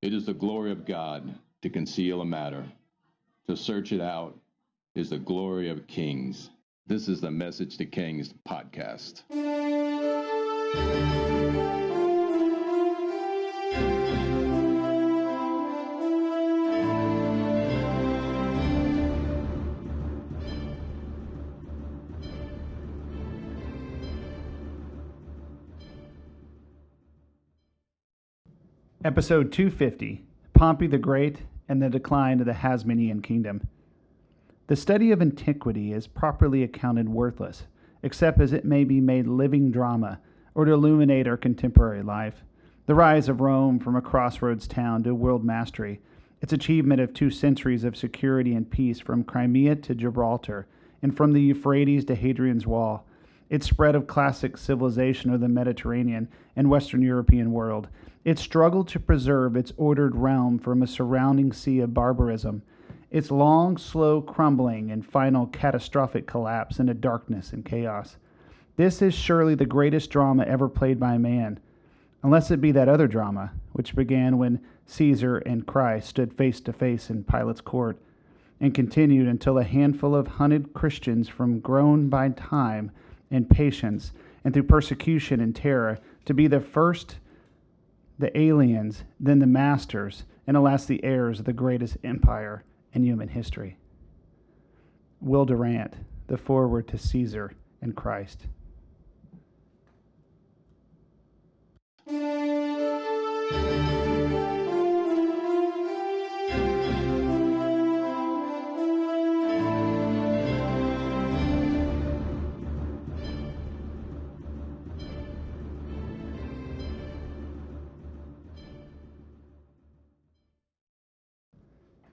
It is the glory of God to conceal a matter. To search it out is the glory of kings. This is the Message to Kings podcast. Episode 250, Pompey the Great and the Decline of the Hasmonean Kingdom. The study of antiquity is properly accounted worthless, except as it may be made living drama, or to illuminate our contemporary life. The rise of Rome from a crossroads town to world mastery, its achievement of 2 centuries of security and peace from Crimea to Gibraltar, and from the Euphrates to Hadrian's Wall, its spread of classic civilization of the Mediterranean and Western European world, its struggle to preserve its ordered realm from a surrounding sea of barbarism, its long, slow crumbling and final catastrophic collapse into darkness and chaos. This is surely the greatest drama ever played by man, unless it be that other drama, which began when Caesar and Christ stood face to face in Pilate's court, and continued until a handful of hunted Christians, from grown by time and patience and through persecution and terror, to be the first the aliens, then the masters, and alas, the heirs of the greatest empire in human history. Will Durant, the foreword to Caesar and Christ.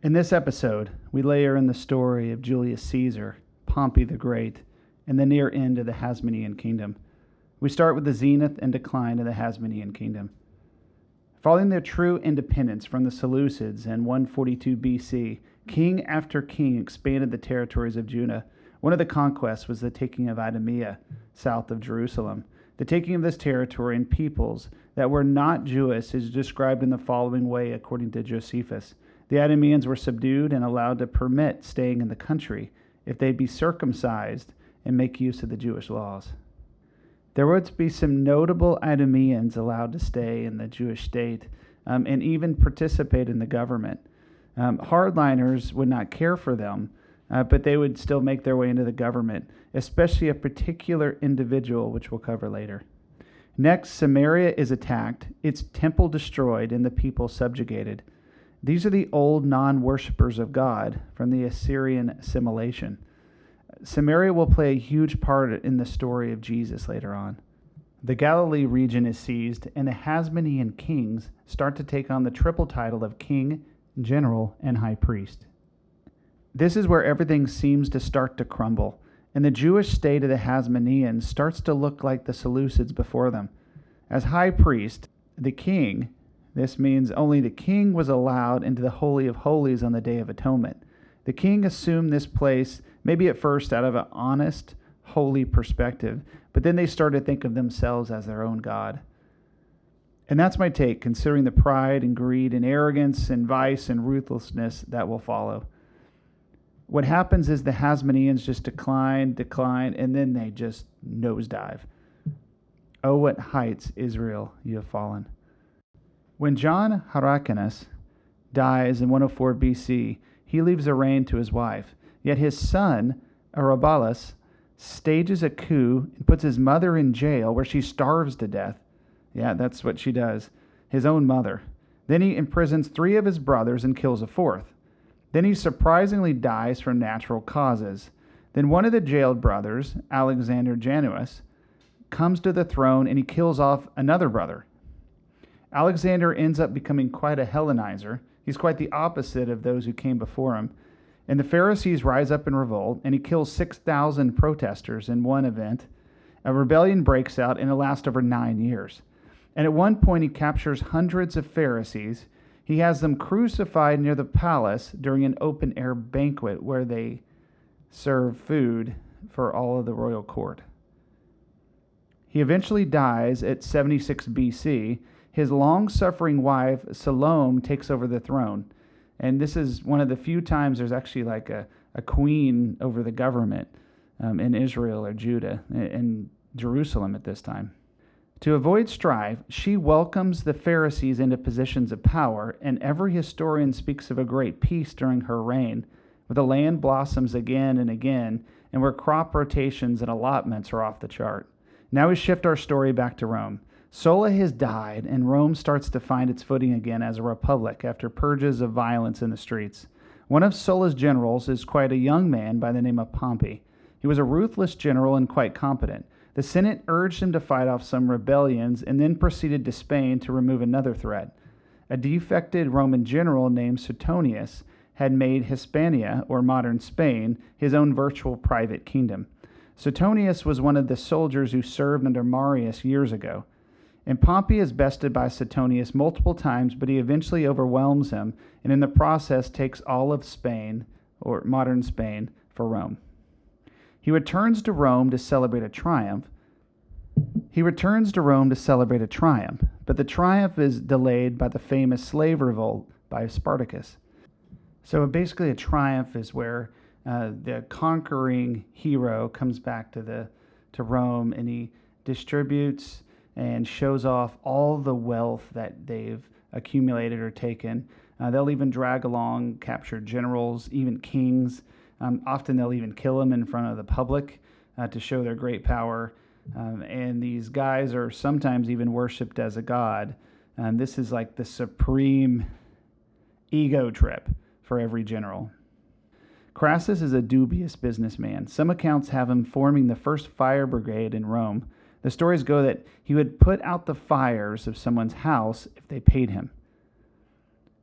In this episode, we layer in the story of Julius Caesar, Pompey the Great, and the near end of the Hasmonean Kingdom. We start with the zenith and decline of the Hasmonean Kingdom. Following their true independence from the Seleucids in 142 BC, king after king expanded the territories of Judah. One of the conquests was the taking of Idumea, south of Jerusalem. The taking of this territory and peoples that were not Jewish is described in the following way according to Josephus. The Idumeans were subdued and allowed to permit staying in the country if they'd be circumcised and make use of the Jewish laws. There would be some notable Idumeans allowed to stay in the Jewish state and even participate in the government. Hardliners would not care for them, but they would still make their way into the government, especially a particular individual, which we'll cover later. Next, Samaria is attacked, its temple destroyed, and the people subjugated. These are the old non-worshippers of God from the Assyrian assimilation. Samaria will play a huge part in the story of Jesus later on. The Galilee region is seized, and the Hasmonean kings start to take on the triple title of king, general, and high priest. This is where everything seems to start to crumble, and the Jewish state of the Hasmoneans starts to look like the Seleucids before them. As high priest, the king, this means only the king was allowed into the Holy of Holies on the Day of Atonement. The king assumed this place, maybe at first out of an honest, holy perspective, but then they started to think of themselves as their own God. And that's my take, considering the pride and greed and arrogance and vice and ruthlessness that will follow. What happens is the Hasmoneans just decline, and then they just nosedive. Oh, what heights, Israel, you have fallen. When John Hyrcanus dies in 104 BC, he leaves the reign to his wife. Yet his son, Aristobulus, stages a coup and puts his mother in jail where she starves to death. Yeah, that's what she does. His own mother. Then he imprisons 3 of his brothers and kills a 4th. Then he surprisingly dies from natural causes. Then one of the jailed brothers, Alexander Janus, comes to the throne and he kills off another brother. Alexander ends up becoming quite a Hellenizer. He's quite the opposite of those who came before him. And the Pharisees rise up in revolt, and he kills 6,000 protesters in one event. A rebellion breaks out, and it lasts over 9 years. And at one point, he captures hundreds of Pharisees. He has them crucified near the palace during an open-air banquet where they serve food for all of the royal court. He eventually dies at 76 BC. his long-suffering wife, Salome, takes over the throne. And this is one of the few times there's actually like a queen over the government in Israel or Judah and Jerusalem at this time. To avoid strife, she welcomes the Pharisees into positions of power, and every historian speaks of a great peace during her reign, where the land blossoms again and again, and where crop rotations and allotments are off the chart. Now we shift our story back to Rome. Sulla has died, and Rome starts to find its footing again as a republic after purges of violence in the streets. One of Sulla's generals is quite a young man by the name of Pompey. He was a ruthless general and quite competent. The Senate urged him to fight off some rebellions and then proceeded to Spain to remove another threat. A defected Roman general named Suetonius had made Hispania, or modern Spain, his own virtual private kingdom. Suetonius was one of the soldiers who served under Marius years ago. And Pompey is bested by Suetonius multiple times, but he eventually overwhelms him, and in the process takes all of Spain, or modern Spain, for Rome. He returns to Rome to celebrate a triumph, but the triumph is delayed by the famous slave revolt by Spartacus. So basically a triumph is where the conquering hero comes back to Rome, and he distributes and shows off all the wealth that they've accumulated or taken. They'll even drag along captured generals, even kings. Often they'll even kill them in front of the public to show their great power. And these guys are sometimes even worshipped as a god. This is like the supreme ego trip for every general. Crassus is a dubious businessman. Some accounts have him forming the first fire brigade in Rome. The stories go that he would put out the fires of someone's house if they paid him.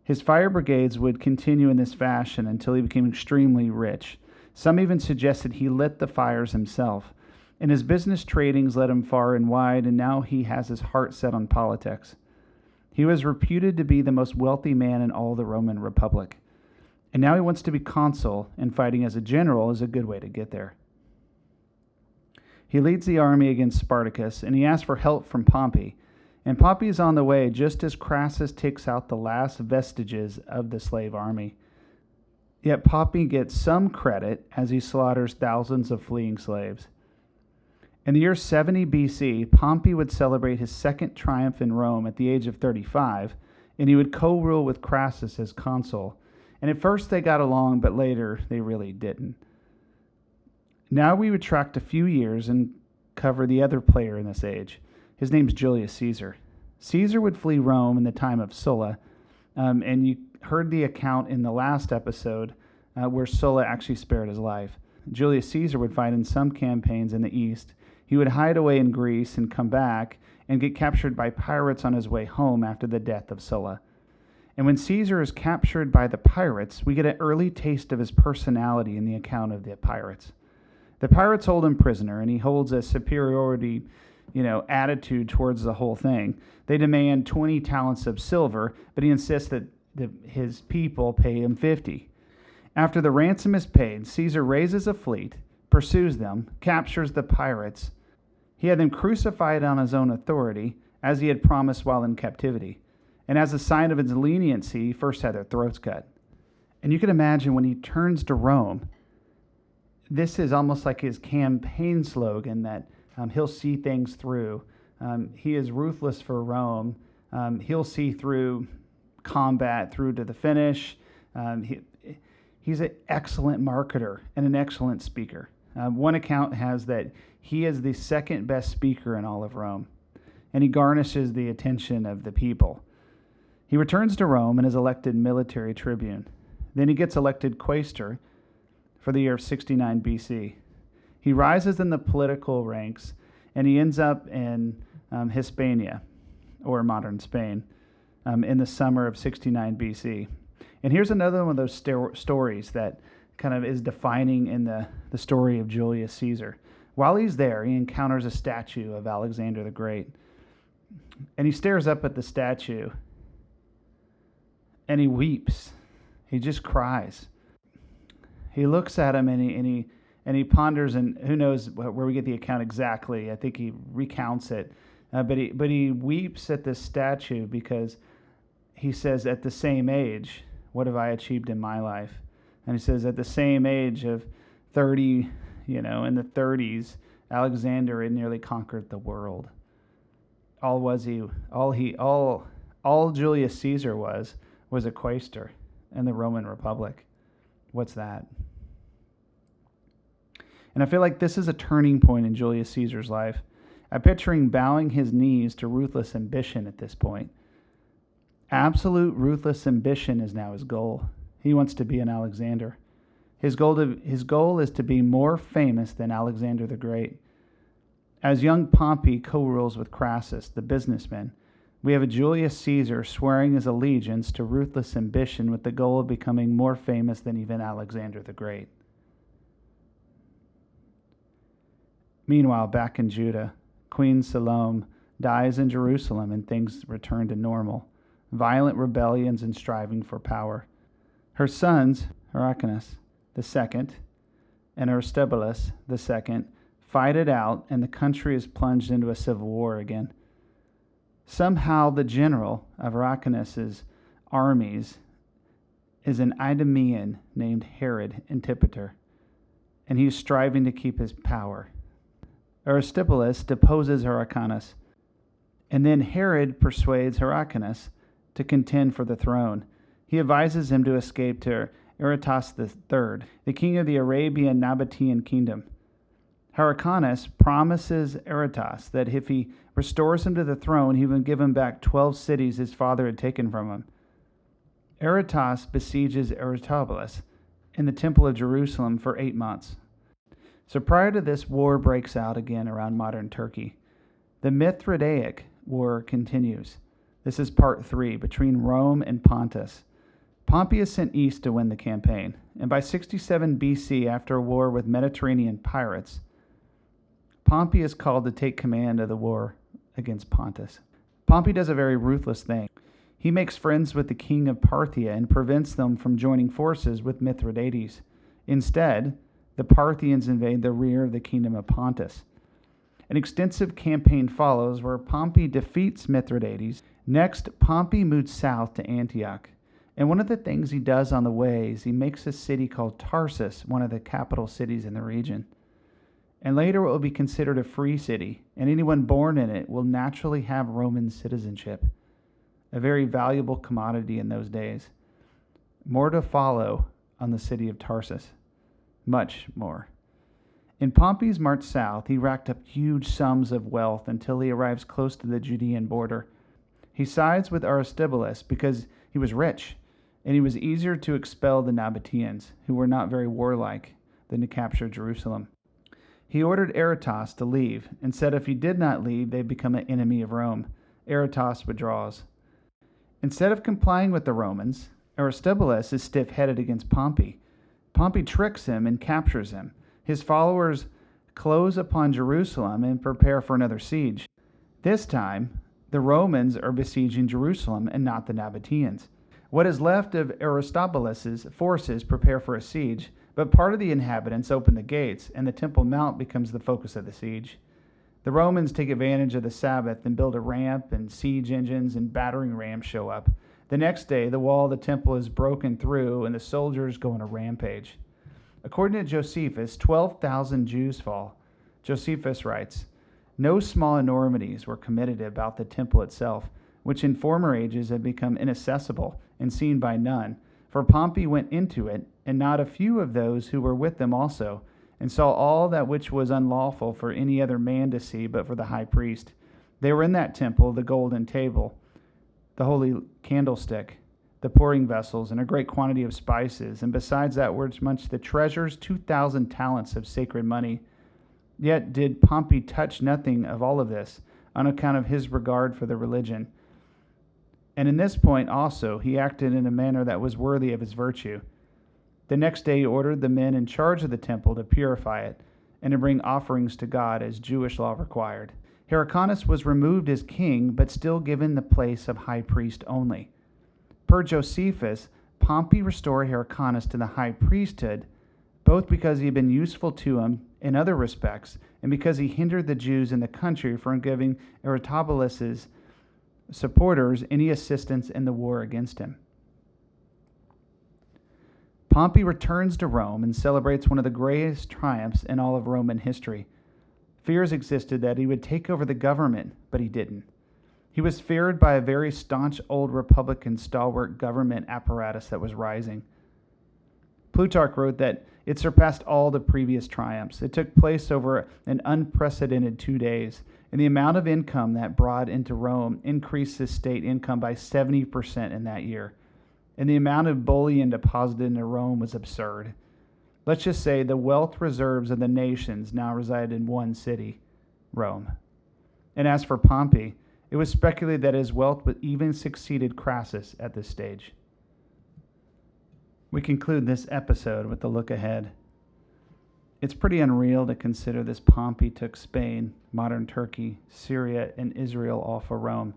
His fire brigades would continue in this fashion until he became extremely rich. Some even suggested he lit the fires himself. And his business tradings led him far and wide, and now he has his heart set on politics. He was reputed to be the most wealthy man in all the Roman Republic. And now he wants to be consul, and fighting as a general is a good way to get there. He leads the army against Spartacus, and he asks for help from Pompey. And Pompey is on the way just as Crassus takes out the last vestiges of the slave army. Yet Pompey gets some credit as he slaughters thousands of fleeing slaves. In the year 70 BC, Pompey would celebrate his second triumph in Rome at the age of 35, and he would co-rule with Crassus as consul. And at first they got along, but later they really didn't. Now we retract a few years and cover the other player in this age. His name's Julius Caesar. Caesar would flee Rome in the time of Sulla, and you heard the account in the last episode where Sulla actually spared his life. Julius Caesar would fight in some campaigns in the east. He would hide away in Greece and come back and get captured by pirates on his way home after the death of Sulla. And when Caesar is captured by the pirates, we get an early taste of his personality in the account of the pirates. The pirates hold him prisoner, and he holds a superiority, attitude towards the whole thing. They demand 20 talents of silver, but he insists that his people pay him 50. After the ransom is paid, Caesar raises a fleet, pursues them, captures the pirates. He had them crucified on his own authority, as he had promised while in captivity. And as a sign of his leniency, he first had their throats cut. And you can imagine when he turns to Rome, this is almost like his campaign slogan that he'll see things through. He is ruthless for Rome. He'll see through combat through to the finish. He's an excellent marketer and an excellent speaker. One account has that he is the second best speaker in all of Rome, and he garnishes the attention of the people. He returns to Rome and is elected military tribune. Then he gets elected quaestor for the year of 69 BC. He rises in the political ranks, and he ends up in Hispania, or modern Spain, in the summer of 69 BC. And here's another one of those stories that kind of is defining in the story of Julius Caesar. While he's there, he encounters a statue of Alexander the Great. And he stares up at the statue, and he weeps. He just cries. He looks at him, and he ponders, and who knows where we get the account exactly. I think he recounts it. But he weeps at this statue because he says, at the same age, what have I achieved in my life? And he says, at the same age of 30, in the 30s, Alexander had nearly conquered the world. All Julius Caesar was a quaestor in the Roman Republic. What's that? And I feel like this is a turning point in Julius Caesar's life. I'm picturing bowing his knees to ruthless ambition at this point. Absolute ruthless ambition is now his goal. He wants to be an Alexander. His goal is to be more famous than Alexander the Great. As young Pompey co-rules with Crassus, the businessman, we have a Julius Caesar swearing his allegiance to ruthless ambition with the goal of becoming more famous than even Alexander the Great. Meanwhile, back in Judah, Queen Salome dies in Jerusalem and things return to normal. Violent rebellions and striving for power. Her sons, Hyrcanus II and Aristobulus II, fight it out, and the country is plunged into a civil war again. Somehow the general of Hyrcanus's armies is an Idumean named Herod Antipater, and he's striving to keep his power. Aristobulus deposes Hyrcanus, and then Herod persuades Hyrcanus to contend for the throne. He advises him to escape to Aretas III, the king of the Arabian Nabatean kingdom. Hyrcanus promises Aretas that if he restores him to the throne, he will give him back 12 cities his father had taken from him. Aretas besieges Aristobulus in the temple of Jerusalem for 8 months. So prior to this, war breaks out again around modern Turkey. The Mithridaic War continues. This is part 3, between Rome and Pontus. Pompey is sent east to win the campaign, and by 67 BC, after a war with Mediterranean pirates, Pompey is called to take command of the war against Pontus. Pompey does a very ruthless thing. He makes friends with the king of Parthia and prevents them from joining forces with Mithridates. Instead, the Parthians invade the rear of the kingdom of Pontus. An extensive campaign follows where Pompey defeats Mithridates. Next, Pompey moves south to Antioch. And one of the things he does on the way is he makes a city called Tarsus one of the capital cities in the region. And later it will be considered a free city, and anyone born in it will naturally have Roman citizenship, a very valuable commodity in those days. More to follow on the city of Tarsus. Much more. In Pompey's march south, he racked up huge sums of wealth until he arrives close to the Judean border. He sides with Aristobulus because he was rich, and he was easier to expel the Nabateans, who were not very warlike, than to capture Jerusalem. He ordered Aretas to leave, and said if he did not leave, they'd become an enemy of Rome. Aretas withdraws. Instead of complying with the Romans, Aristobulus is stiff-headed against Pompey. Pompey tricks him and captures him. His followers close upon Jerusalem and prepare for another siege. This time, the Romans are besieging Jerusalem and not the Nabateans. What is left of Aristobulus's forces prepare for a siege, but part of the inhabitants open the gates, and the Temple Mount becomes the focus of the siege. The Romans take advantage of the Sabbath and build a ramp, and siege engines and battering rams show up. The next day, the wall of the temple is broken through, and the soldiers go on a rampage. According to Josephus, 12,000 Jews fall. Josephus writes, "No small enormities were committed about the temple itself, which in former ages had become inaccessible and seen by none. For Pompey went into it, and not a few of those who were with them also, and saw all that which was unlawful for any other man to see but for the high priest. They were in that temple, the golden table, the holy candlestick, the pouring vessels, and a great quantity of spices, and besides that were much the treasures, 2,000 talents of sacred money. Yet did Pompey touch nothing of all of this, on account of his regard for the religion. And in this point also he acted in a manner that was worthy of his virtue. The next day he ordered the men in charge of the temple to purify it, and to bring offerings to God as Jewish law required. Hyrcanus was removed as king, but still given the place of high priest only. Per Josephus, Pompey restored Hyrcanus to the high priesthood, both because he had been useful to him in other respects, and because he hindered the Jews in the country from giving Aristobulus' supporters any assistance in the war against him. Pompey returns to Rome and celebrates one of the greatest triumphs in all of Roman history. Fears existed that he would take over the government, but he didn't. He was feared by a very staunch old Republican stalwart government apparatus that was rising. Plutarch wrote that it surpassed all the previous triumphs. It took place over an unprecedented 2 days, and the amount of income that brought into Rome increased the state income by 70% in that year. And the amount of bullion deposited into Rome was absurd. Let's just say the wealth reserves of the nations now reside in one city, Rome. And as for Pompey, it was speculated that his wealth would even succeeded Crassus at this stage. We conclude this episode with a look ahead. It's pretty unreal to consider this Pompey took Spain, modern Turkey, Syria, and Israel all for Rome.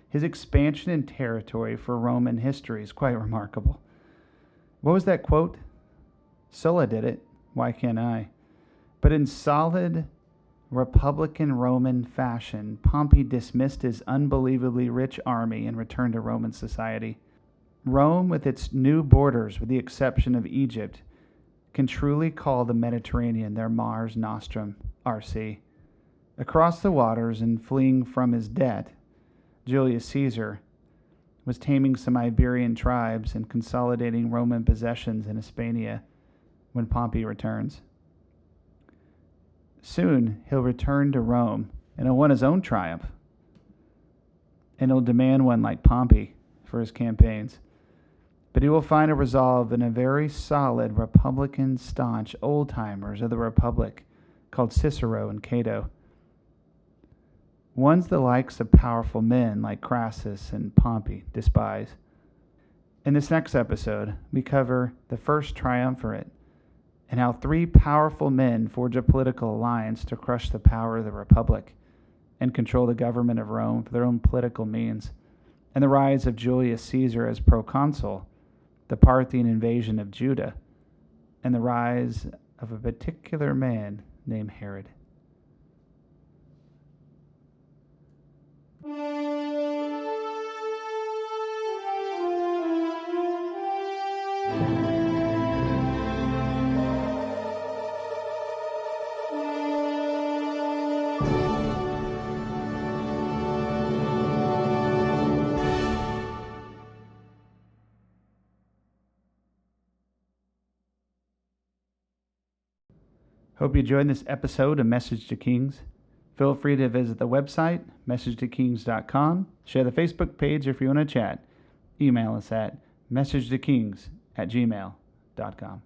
His expansion in territory for Roman history is quite remarkable. What was that quote? Sulla did it, why can't I? But in solid Republican Roman fashion, Pompey dismissed his unbelievably rich army and returned to Roman society. Rome, with its new borders, with the exception of Egypt, can truly call the Mediterranean their Mars Nostrum, RC. Across the waters and fleeing from his debt, Julius Caesar was taming some Iberian tribes and consolidating Roman possessions in Hispania when Pompey returns. Soon he'll return to Rome and he'll want his own triumph. And he'll demand one like Pompey for his campaigns. But he will find a resolve in a very solid Republican staunch old-timers of the Republic called Cicero and Cato. Ones the likes of powerful men like Crassus and Pompey despise. In this next episode, we cover the first triumvirate and how 3 powerful men forge a political alliance to crush the power of the Republic and control the government of Rome for their own political means, and the rise of Julius Caesar as proconsul, the Parthian invasion of Judah, and the rise of a particular man named Herod. Hope you enjoyed this episode of Message to Kings. Feel free to visit the website, messagetokings.com. Share the Facebook page if you want to chat. Email us at messagetokings@gmail.com.